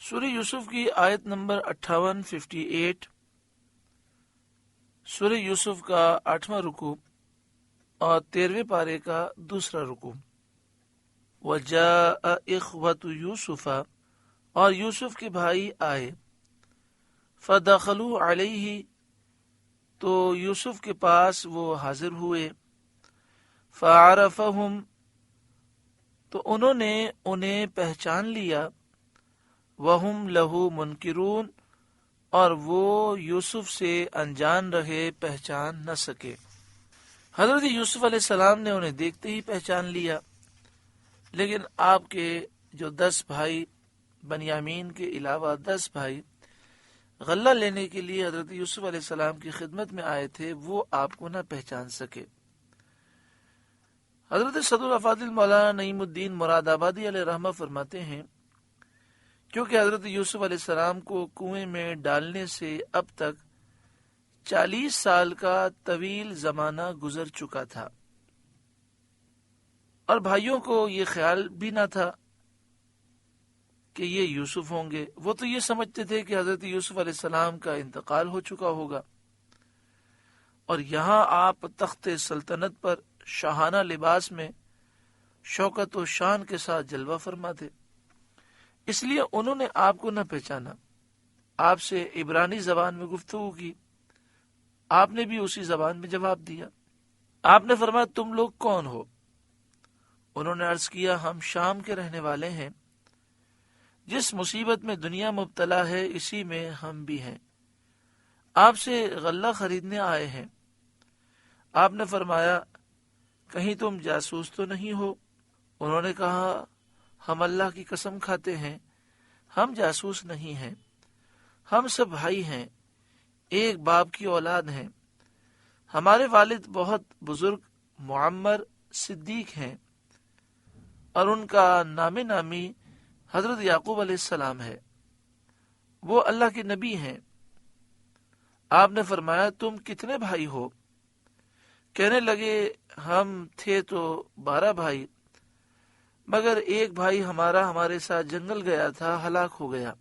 سورہ یوسف کی آیت نمبر 58 سورہ یوسف کا 8واں رکوع اور 13ویں پارے کا دوسرا رکوع۔ وَجَاءَ إِخْوَةُ يُوسُفَ، اور یوسف کے بھائی آئے، فَدَخَلُوا عَلَيْهِ، تو یوسف کے پاس وہ حاضر ہوئے، فَعَرَفَهُمْ، تو انہوں نے انہیں پہچان لیا، وَهُمْ لَهُ مُنْكِرُونَ، اور وہ یوسف سے انجان رہے، پہچان نہ سکے۔ حضرت یوسف علیہ السلام نے انہیں دیکھتے ہی پہچان لیا، لیکن آپ کے جو 10 بھائی، بنیامین کے علاوہ 10 بھائی غلہ لینے کے لیے حضرت یوسف علیہ السلام کی خدمت میں آئے تھے، وہ آپ کو نہ پہچان سکے۔ حضرت صدر الافاضل مولانا نعیم الدین مراد آبادی علیہ رحمہ فرماتے ہیں، کیونکہ حضرت یوسف علیہ السلام کو کنویں میں ڈالنے سے اب تک 40 سال کا طویل زمانہ گزر چکا تھا، اور بھائیوں کو یہ خیال بھی نہ تھا کہ یہ یوسف ہوں گے۔ وہ تو یہ سمجھتے تھے کہ حضرت یوسف علیہ السلام کا انتقال ہو چکا ہوگا، اور یہاں آپ تخت سلطنت پر شاہانہ لباس میں شوکت و شان کے ساتھ جلوہ فرما تھے، اس لیے انہوں نے آپ کو نہ پہچانا۔ آپ سے عبرانی زبان میں گفتگو کی، آپ نے بھی اسی زبان میں جواب دیا۔ آپ نے فرمایا تم لوگ کون ہو؟ انہوں نے عرض کیا ہم شام کے رہنے والے ہیں، جس مصیبت میں دنیا مبتلا ہے اسی میں ہم بھی ہیں، آپ سے غلہ خریدنے آئے ہیں۔ آپ نے فرمایا کہیں تم جاسوس تو نہیں ہو؟ انہوں نے کہا ہم اللہ کی قسم کھاتے ہیں ہم جاسوس نہیں ہیں، ہم سب بھائی ہیں، ایک باپ کی اولاد ہیں، ہمارے والد بہت بزرگ معمر صدیق ہیں، اور ان کا نام نامی حضرت یعقوب علیہ السلام ہے، وہ اللہ کے نبی ہیں۔ آپ نے فرمایا تم کتنے بھائی ہو؟ کہنے لگے ہم تھے تو 12 بھائی، مگر ایک بھائی ہمارا ہمارے ساتھ جنگل گیا تھا، ہلاک ہو گیا،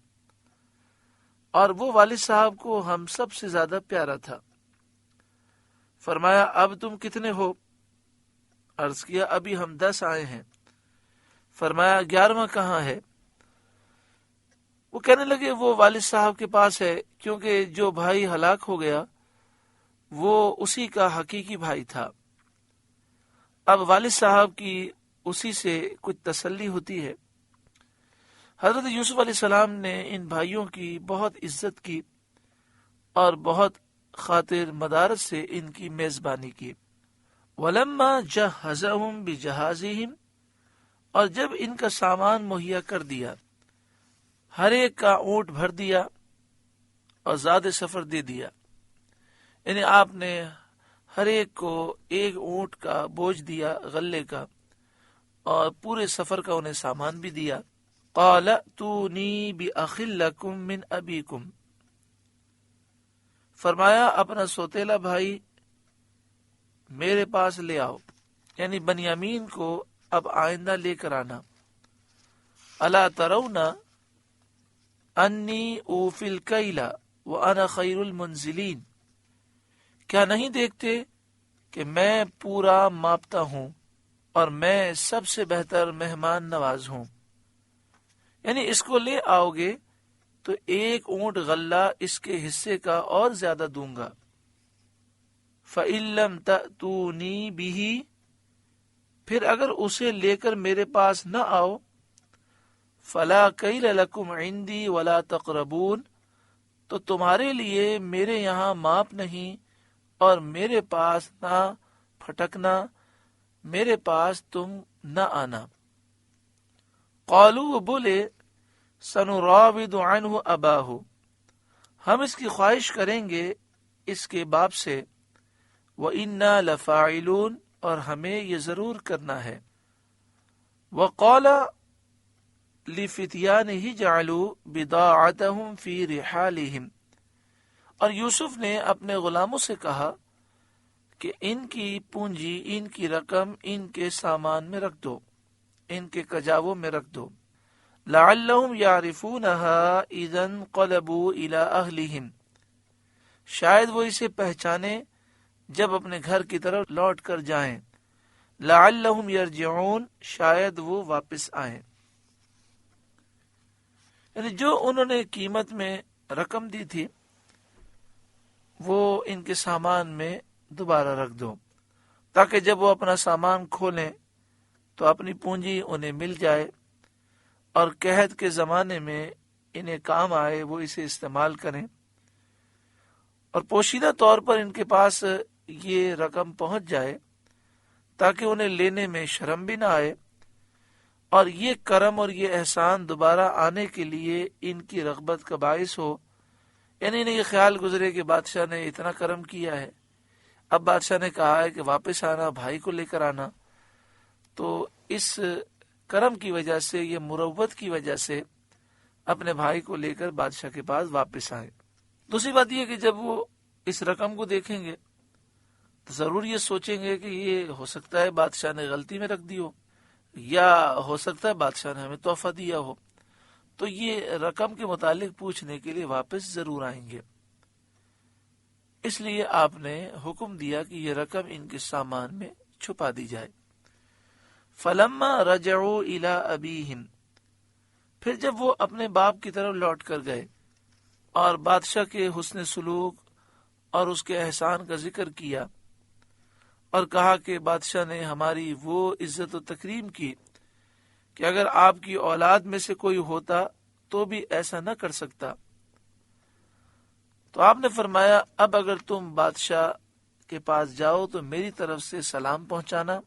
اور وہ والد صاحب کو ہم سب سے زیادہ پیارا تھا۔ فرمایا اب تم کتنے ہو؟ عرض کیا ابھی ہم 10 آئے ہیں۔ فرمایا 11واں کہاں ہے؟ وہ کہنے لگے وہ والد صاحب کے پاس ہے، کیونکہ جو بھائی ہلاک ہو گیا وہ اسی کا حقیقی بھائی تھا۔ اب والد صاحب کی اسی سے کچھ تسلی ہوتی ہے۔ حضرت یوسف علیہ السلام نے ان بھائیوں کی بہت عزت کی اور بہت خاطر مدارت سے ان کی میزبانی کی۔ وَلَمَّا جَهَّزَهُمْ بِجَهَازِهِمْ، اور جب ان کا سامان مہیا کر دیا، ہر ایک کا اونٹ بھر دیا اور زاد سفر دے دیا، یعنی آپ نے ہر ایک کو ایک اونٹ کا بوجھ دیا غلے کا، اور پورے سفر کا انہیں سامان بھی دیا۔ قَالَ ائْتُونِي بِأَخٍ لَكُم مِّنْ أَبِيكُمْ، فرمایا اپنا سوتیلا بھائی میرے پاس لے آؤ، یعنی بنیامین کو اب آئندہ لے کر آنا۔ أَلَا تَرَوْنَ أَنِّي أُوفِي الْكَيْلَ وَأَنَا خَيْرُ الْمُنزِلِينَ، کیا نہیں دیکھتے کہ میں پورا ماپتا ہوں اور میں سب سے بہتر مہمان نواز ہوں؟ یعنی اس کو لے آؤ گے تو ایک اونٹ غلہ اس کے حصے کا اور زیادہ دوں گا۔ فَإِن لَّمْ تَأْتُونِي بِهِ، پھر اگر اسے لے کر میرے پاس نہ آؤ، فَلَا كَيْلَ لَكُمْ عِندِي وَلَا تَقْرَبُونَ، تو تمہارے لیے میرے یہاں ماپ نہیں اور میرے پاس نہ پھٹکنا، میرے پاس تم نہ آنا۔ قالوا، بولے سنراود عنہ اباہ، ہم اس کی خواہش کریں گے اس کے باپ سے، وَإِنَّا لَفَاعِلُونَ، اور ہمیں یہ ضرور کرنا ہے۔ وَقَالَ لِفِتْيَانِهِ جَعَلُوا بِضَاعَتَهُمْ فِي رِحَالِهِمْ، اور یوسف نے اپنے غلاموں سے کہا کہ ان کی پونجی، ان کی رقم ان کے سامان میں رکھ دو، ان کے کجاووں میں رکھ دو۔ لعلهم يعرفونها اذا انقلبوا الى اهلهم، شاید وہ اسے پہچانے جب اپنے گھر کی طرف لوٹ کر جائیں. لعلهم يرجعون، شاید وہ واپس آئیں. یعنی جو انہوں نے قیمت میں رقم دی تھی وہ ان کے سامان میں دوبارہ رکھ دو، تاکہ جب وہ اپنا سامان کھولیں تو اپنی پونجی انہیں مل جائے اور قحط کے زمانے میں انہیں کام آئے، وہ اسے استعمال کریں. اور پوشیدہ طور پر ان کے پاس یہ رقم پہنچ جائے تاکہ انہیں لینے میں شرم بھی نہ آئے، اور یہ کرم اور یہ احسان دوبارہ آنے کے لیے ان کی رغبت کا باعث ہو. یعنی انہیں یہ خیال گزرے کہ بادشاہ نے اتنا کرم کیا ہے، اب بادشاہ نے کہا ہے کہ واپس آنا، بھائی کو لے کر آنا، تو اس کرم کی وجہ سے، یہ مروت کی وجہ سے اپنے بھائی کو لے کر بادشاہ کے پاس واپس آئے. دوسری بات یہ کہ جب وہ اس رقم کو دیکھیں گے تو ضرور یہ سوچیں گے کہ یہ ہو سکتا ہے بادشاہ نے غلطی میں رکھ دی ہو، یا ہو سکتا ہے بادشاہ نے ہمیں تحفہ دیا ہو، تو یہ رقم کے متعلق پوچھنے کے لیے واپس ضرور آئیں گے. اس لیے آپ نے حکم دیا کہ یہ رقم ان کے سامان میں چھپا دی جائے. فلما رجعوا الى ابیہم، پھر جب وہ اپنے باپ کی طرف لوٹ کر گئے اور بادشاہ کے حسن سلوک اور اس کے احسان کا ذکر کیا اور کہا کہ بادشاہ نے ہماری وہ عزت و تکریم کی کہ اگر آپ کی اولاد میں سے کوئی ہوتا تو بھی ایسا نہ کر سکتا، تو آپ نے فرمایا اب اگر تم بادشاہ کے پاس جاؤ تو میری طرف سے سلام پہنچانا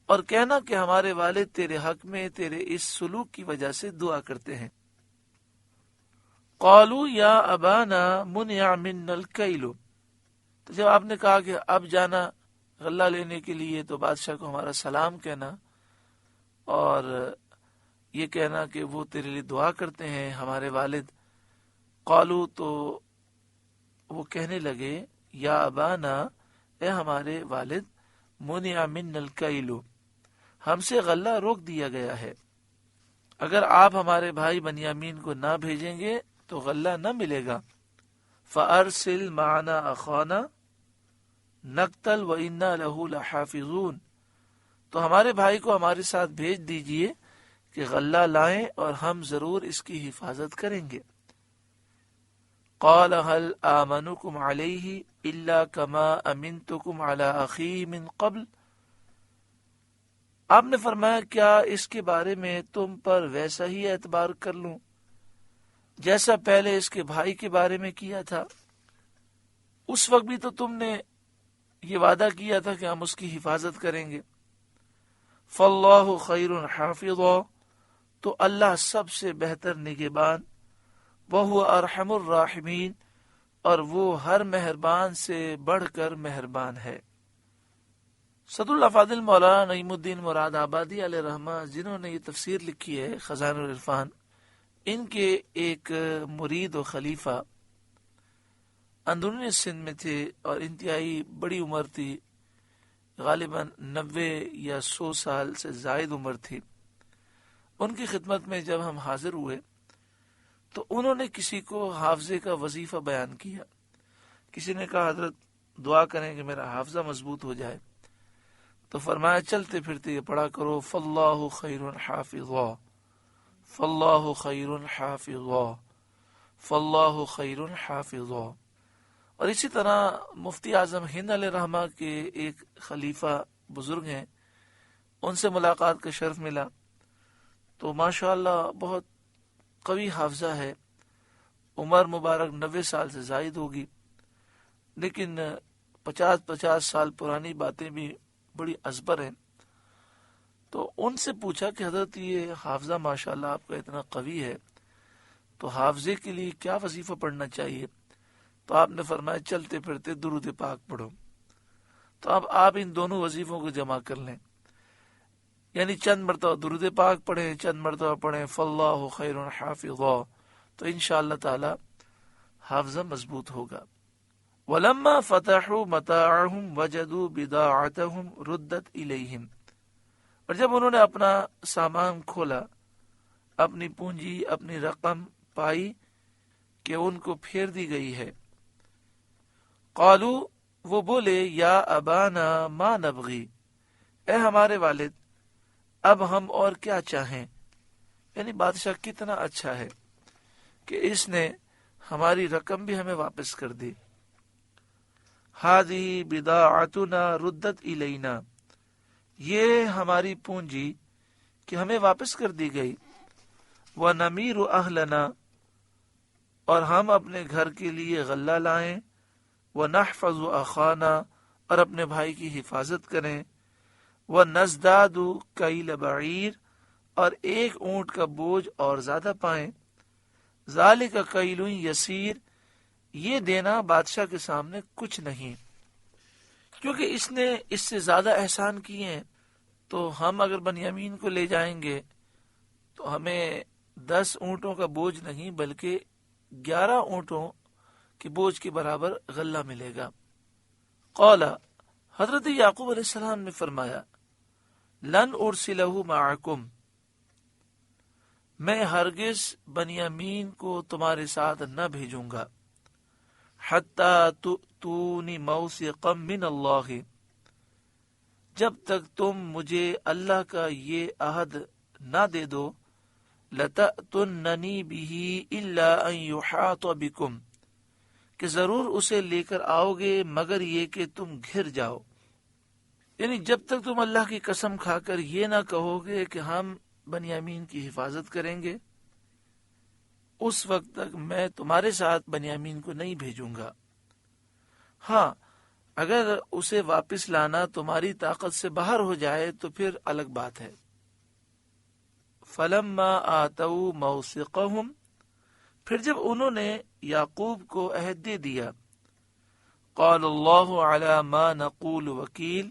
اور کہنا کہ ہمارے والد تیرے حق میں تیرے اس سلوک کی وجہ سے دعا کرتے ہیں. قالوا یا ابانا منع منا الکیل، تو جب آپ نے کہا کہ اب جانا غلہ لینے کے لیے تو بادشاہ کو ہمارا سلام کہنا اور یہ کہنا کہ وہ تیرے لیے دعا کرتے ہیں ہمارے والد. قالوا، تو وہ کہنے لگے یا ابانا، اے ہمارے والد، منع منا الکیل، ہم سے غلہ روک دیا گیا ہے، اگر آپ ہمارے بھائی بنیامین کو نہ بھیجیں گے تو غلہ نہ ملے گا. فارسل معنا اخانا نقتل وإنا له لحافظون، تو ہمارے بھائی کو ہمارے ساتھ بھیج دیجئے کہ غلہ لائیں اور ہم ضرور اس کی حفاظت کریں گے. قال هل آمنكم عليه الا كما امنتكم على اخيه من قبل، آپ نے فرمایا کیا اس کے بارے میں تم پر ویسا ہی اعتبار کر لوں جیسا پہلے اس کے بھائی کے بارے میں کیا تھا؟ اس وقت بھی تو تم نے یہ وعدہ کیا تھا کہ ہم اس کی حفاظت کریں گے. فاللہ خیر حافظا، تو اللہ سب سے بہتر نگہبان، وہو ارحم الراحمین، اور وہ ہر مہربان سے بڑھ کر مہربان ہے. صدر الافاضل مولانا نعیم الدین مراد آبادی علیہ رحمہ، جنہوں نے یہ تفسیر لکھی ہے خزائن العرفان، ان کے ایک مرید و خلیفہ اندرونی سندھ میں تھے اور انتہائی بڑی عمر تھی، غالباً 90 یا 100 سال سے زائد عمر تھی. ان کی خدمت میں جب ہم حاضر ہوئے تو انہوں نے کسی کو حافظے کا وظیفہ بیان کیا. کسی نے کہا حضرت دعا کریں کہ میرا حافظہ مضبوط ہو جائے، تو فرمایا چلتے پھرتے یہ پڑھا کرو فاللہ خیر حافظا، فاللہ خیر حافظا، فاللہ خیر حافظا. اور اسی طرح مفتی اعظم ہند علیہ رحمہ کے ایک خلیفہ بزرگ ہیں، ان سے ملاقات کا شرف ملا، تو ماشاءاللہ بہت قوی حافظہ ہے، عمر مبارک 90 سال سے زائد ہوگی، لیکن 50 سال پرانی باتیں بھی بڑی ازبر ہیں. تو ان سے پوچھا کہ حضرت یہ حافظہ ماشاءاللہ آپ کا اتنا قوی ہے، تو حافظے کے لیے کیا وظیفہ پڑھنا چاہیے؟ تو آپ نے فرمایا چلتے پھرتے درود پاک پڑھو. تو اب آپ ان دونوں وظیفوں کو جمع کر لیں، یعنی چند مرتبہ درود پاک پڑھیں، چند مرتبہ پڑھیں فاللہ خیر حافظا، تو انشاءاللہ تعالی حافظہ مضبوط ہوگا. وَلَمَّا فَتَحُوا مَتَاعَهُمْ وَجَدُوا بِضَاعَتَهُمْ رُدَّتْ إِلَيْهِمْ، اور جب انہوں نے اپنا سامان کھولا اپنی پونجی اپنی رقم پائی کہ ان کو پھیر دی گئی ہے۔ قالو وہ بولے یا ابانا ما نبغی، اے ہمارے والد اب ہم اور کیا چاہیں، یعنی بادشاہ کتنا اچھا ہے کہ اس نے ہماری رقم بھی ہمیں واپس کر دی۔ ہذہ بضاعتنا ردت الینا، یہ ہماری پونجی کہ ہمیں واپس کر دی گئی۔ ونمیر اہلنا، اور ہم اپنے گھر کے لیے غلہ لائیں۔ ونحفظ اخانا، اور اپنے بھائی کی حفاظت کریں۔ ونزداد کیل بعیر، اور ایک اونٹ کا بوجھ اور زیادہ پائیں۔ ذالک کیل یسیر، یہ دینا بادشاہ کے سامنے کچھ نہیں، کیونکہ اس نے اس سے زیادہ احسان کیے ہیں، تو ہم اگر بنیامین کو لے جائیں گے تو ہمیں 10 اونٹوں کا بوجھ نہیں بلکہ 11 اونٹوں کے بوجھ کے برابر غلہ ملے گا۔ قال، حضرت یعقوب علیہ السلام نے فرمایا، لن ارسلہ معکم، میں ہرگز بنیامین کو تمہارے ساتھ نہ بھیجوں گا، حتی تؤتونی موثقا من اللہ، جب تک تم مجھے اللہ کا یہ عہد نہ دے دو، لتأتوننی بہ الا ان یحاط بکم، کہ ضرور اسے لے کر آؤ گے مگر یہ کہ تم گھر جاؤ، یعنی جب تک تم اللہ کی قسم کھا کر یہ نہ کہو گے کہ ہم بنیامین کی حفاظت کریں گے، اس وقت تک میں تمہارے ساتھ بنیامین کو نہیں بھیجوں گا۔ ہاں، اگر اسے واپس لانا تمہاری طاقت سے باہر ہو جائے تو پھر الگ بات ہے۔ فلما آتوا موثقہم، پھر جب انہوں نے یعقوب کو عہد دے دیا، قال اللہ علی ما نقول وکیل،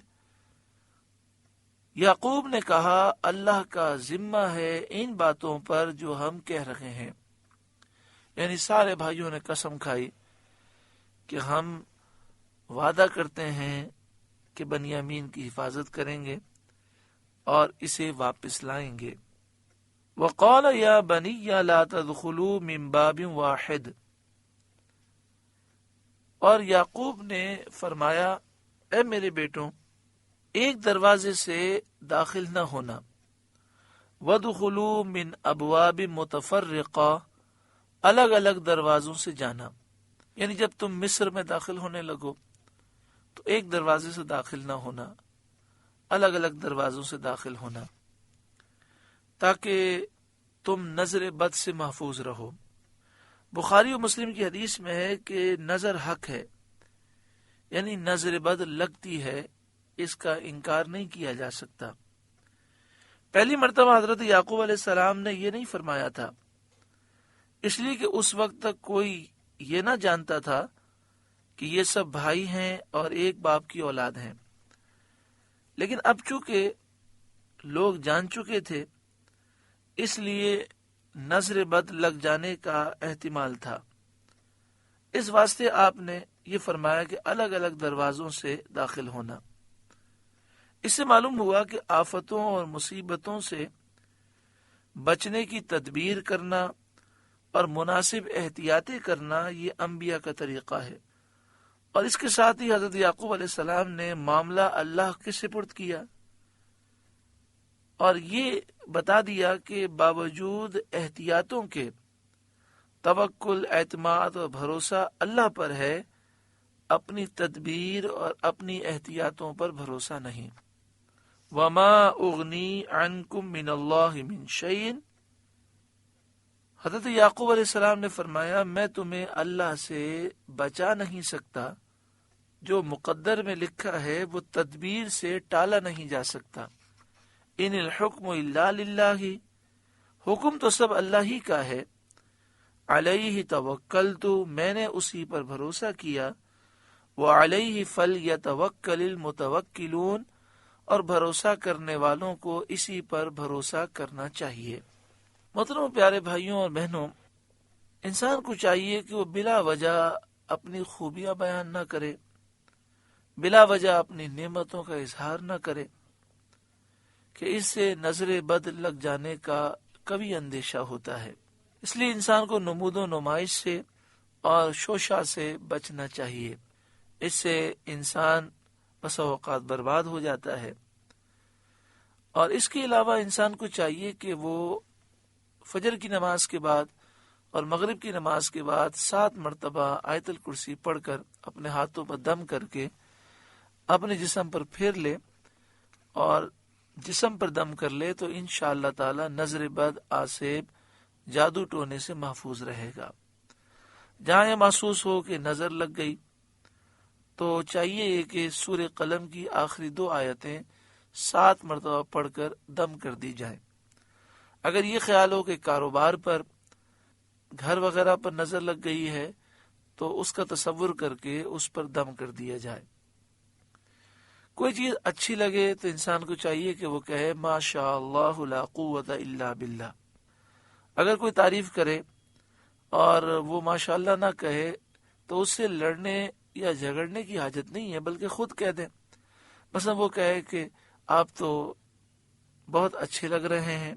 یعقوب نے کہا اللہ کا ذمہ ہے ان باتوں پر جو ہم کہہ رہے ہیں، یعنی سارے بھائیوں نے قسم کھائی کہ ہم وعدہ کرتے ہیں کہ بنیامین کی حفاظت کریں گے اور اسے واپس لائیں گے۔ وقال یا بنی لا تدخلوا من باب واحد، اور یعقوب نے فرمایا اے میرے بیٹوں ایک دروازے سے داخل نہ ہونا، وادخلوا من ابواب متفرقہ، الگ الگ دروازوں سے جانا، یعنی جب تم مصر میں داخل ہونے لگو تو ایک دروازے سے داخل نہ ہونا، الگ الگ دروازوں سے داخل ہونا، تاکہ تم نظر بد سے محفوظ رہو۔ بخاری و مسلم کی حدیث میں ہے کہ نظر حق ہے، یعنی نظر بد لگتی ہے، اس کا انکار نہیں کیا جا سکتا۔ پہلی مرتبہ حضرت یعقوب علیہ السلام نے یہ نہیں فرمایا تھا، اس لیے کہ اس وقت تک کوئی یہ نہ جانتا تھا کہ یہ سب بھائی ہیں اور ایک باپ کی اولاد ہیں، لیکن اب چونکہ لوگ جان چکے تھے اس لیے نظر بد لگ جانے کا احتمال تھا، اس واسطے آپ نے یہ فرمایا کہ الگ الگ دروازوں سے داخل ہونا۔ اس سے معلوم ہوا کہ آفتوں اور مصیبتوں سے بچنے کی تدبیر کرنا اور مناسب احتیاطیں کرنا یہ انبیاء کا طریقہ ہے، اور اس کے ساتھ ہی حضرت یعقوب علیہ السلام نے معاملہ اللہ کے سپرد کیا اور یہ بتا دیا کہ باوجود احتیاطوں کے توکل، اعتماد اور بھروسہ اللہ پر ہے، اپنی تدبیر اور اپنی احتیاطوں پر بھروسہ نہیں۔ وما اغنی عنکم من اللہ من شیء، حضرت یعقوب علیہ السلام نے فرمایا میں تمہیں اللہ سے بچا نہیں سکتا، جو مقدر میں لکھا ہے وہ تدبیر سے ٹالا نہیں جا سکتا۔ ان الحکم الا للہ، حکم تو سب اللہ ہی کا ہے۔ علیہ توکلت، میں نے اسی پر بھروسہ کیا۔ وعلیہ فلیتوکل المتوکلون، اور بھروسہ کرنے والوں کو اسی پر بھروسہ کرنا چاہیے۔ محترم پیارے بھائیوں اور بہنوں، انسان کو چاہیے کہ وہ بلا وجہ اپنی خوبیاں بیان نہ کرے، بلا وجہ اپنی نعمتوں کا اظہار نہ کرے، کہ اس سے نظر بد لگ جانے کا قوی اندیشہ ہوتا ہے۔ اس لیے انسان کو نمود و نمائش سے اور شوشہ سے بچنا چاہیے، اس سے انسان بسا اوقات برباد ہو جاتا ہے۔ اور اس کے علاوہ انسان کو چاہیے کہ وہ فجر کی نماز کے بعد اور مغرب کی نماز کے بعد 7 مرتبہ آیت الکرسی پڑھ کر اپنے ہاتھوں پر دم کر کے اپنے جسم پر پھیر لے، اور جسم پر دم کر لے تو انشاءاللہ تعالی نظر بد، آسیب، جادو ٹونے سے محفوظ رہے گا۔ جہاں یہ محسوس ہو کہ نظر لگ گئی تو چاہیے کہ سورہ قلم کی آخری 2 آیتیں 7 مرتبہ پڑھ کر دم کر دی جائیں۔ اگر یہ خیال ہو کہ کاروبار پر، گھر وغیرہ پر نظر لگ گئی ہے تو اس کا تصور کر کے اس پر دم کر دیا جائے۔ کوئی چیز اچھی لگے تو انسان کو چاہیے کہ وہ کہے ما شاء اللہ لا قوت الا باللہ۔ اگر کوئی تعریف کرے اور وہ ماشاء اللہ نہ کہے تو اس سے لڑنے یا جھگڑنے کی حاجت نہیں ہے، بلکہ خود کہہ دیں۔ مثلا وہ کہے کہ آپ تو بہت اچھے لگ رہے ہیں،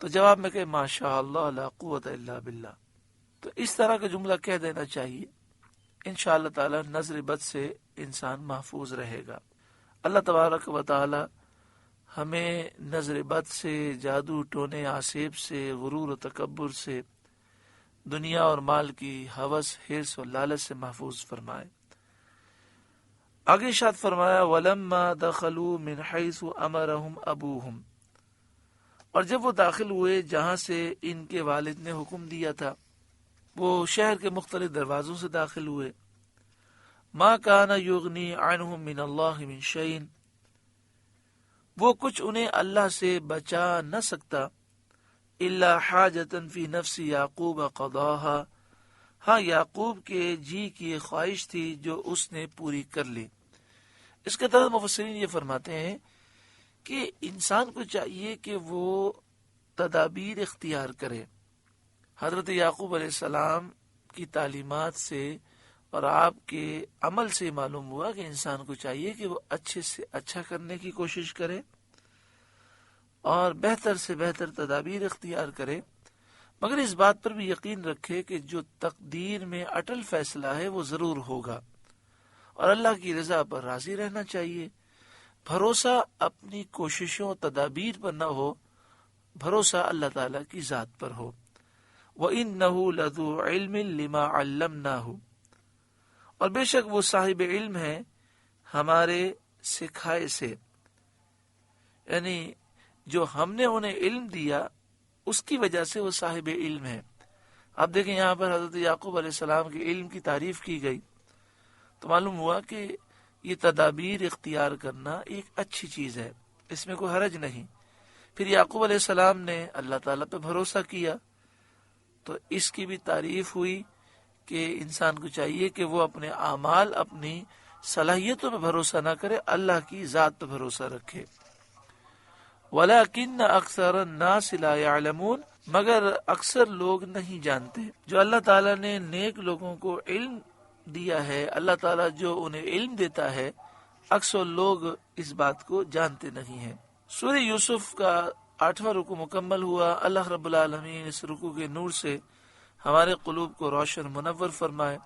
تو جواب میں کہ ما شاء اللہ لا قوت الا باللہ۔ تو اس طرح کا جملہ کہہ دینا چاہیے، انشاءاللہ تعالی نظر بد سے انسان محفوظ رہے گا۔ اللہ تبارک و تعالی ہمیں نظر بد سے، جادو ٹونے، آسیب سے، غرور و تکبر سے، دنیا اور مال کی ہوس، حرص اور لالچ سے محفوظ فرمائے۔ آگے ارشاد فرمایا وَلَمَّا دَخَلُوا مِنْ حَيْثُ أَمَرَهُمْ أَبُوهُمْ، اور جب وہ داخل ہوئے جہاں سے ان کے والد نے حکم دیا تھا، وہ شہر کے مختلف دروازوں سے داخل ہوئے۔ مَا كَانَ يُغْنِي عَنْهُمْ مِنَ اللَّهِ مِنْ شَيْءٍ، وہ کچھ انہیں اللہ سے بچا نہ سکتا، إِلَّا حَاجَةً فِي نَفْسِ يَعْقُوبَ قَضَاهَا، ہاں یعقوب کے جی کی خواہش تھی جو اس نے پوری کر لی۔ اس کے تحت مفسرین یہ فرماتے ہیں کہ انسان کو چاہیے کہ وہ تدابیر اختیار کرے۔ حضرت یعقوب علیہ السلام کی تعلیمات سے اور آپ کے عمل سے معلوم ہوا کہ انسان کو چاہیے کہ وہ اچھے سے اچھا کرنے کی کوشش کرے اور بہتر سے بہتر تدابیر اختیار کرے، مگر اس بات پر بھی یقین رکھے کہ جو تقدیر میں اٹل فیصلہ ہے وہ ضرور ہوگا، اور اللہ کی رضا پر راضی رہنا چاہیے۔ بھروسہ اپنی کوششوں تدابیر پر نہ ہو، بھروسہ اللہ تعالیٰ کی ذات پر ہو۔ وَإِنَّهُ لَذُو عِلْمٍ لِمَا عَلَّمْنَاهُ، اور بے شک وہ صاحب علم ہے ہمارے سکھائے سے، یعنی جو ہم نے انہیں علم دیا اس کی وجہ سے وہ صاحب علم ہے۔ آپ دیکھیں یہاں پر حضرت یعقوب علیہ السلام کے علم کی تعریف کی گئی تو معلوم ہوا کہ یہ تدابیر اختیار کرنا ایک اچھی چیز ہے، اس میں کوئی حرج نہیں۔ پھر یعقوب علیہ السلام نے اللہ تعالیٰ پہ بھروسہ کیا تو اس کی بھی تعریف ہوئی کہ انسان کو چاہیے کہ وہ اپنے اعمال، اپنی صلاحیتوں پہ بھروسہ نہ کرے، اللہ کی ذات پہ بھروسہ رکھے۔ وَلَكِنَّ أَكْثَرَ النَّاسِ لَا يَعْلَمُونَ، مگر اکثر لوگ نہیں جانتے۔ جو اللہ تعالیٰ نے نیک لوگوں کو علم دیا ہے، اللہ تعالیٰ جو انہیں علم دیتا ہے، اکثر لوگ اس بات کو جانتے نہیں ہیں۔ سورہ یوسف کا 8واں رکوع مکمل ہوا۔ اللہ رب العالمین اس رکوع کے نور سے ہمارے قلوب کو روشن منور فرمائے۔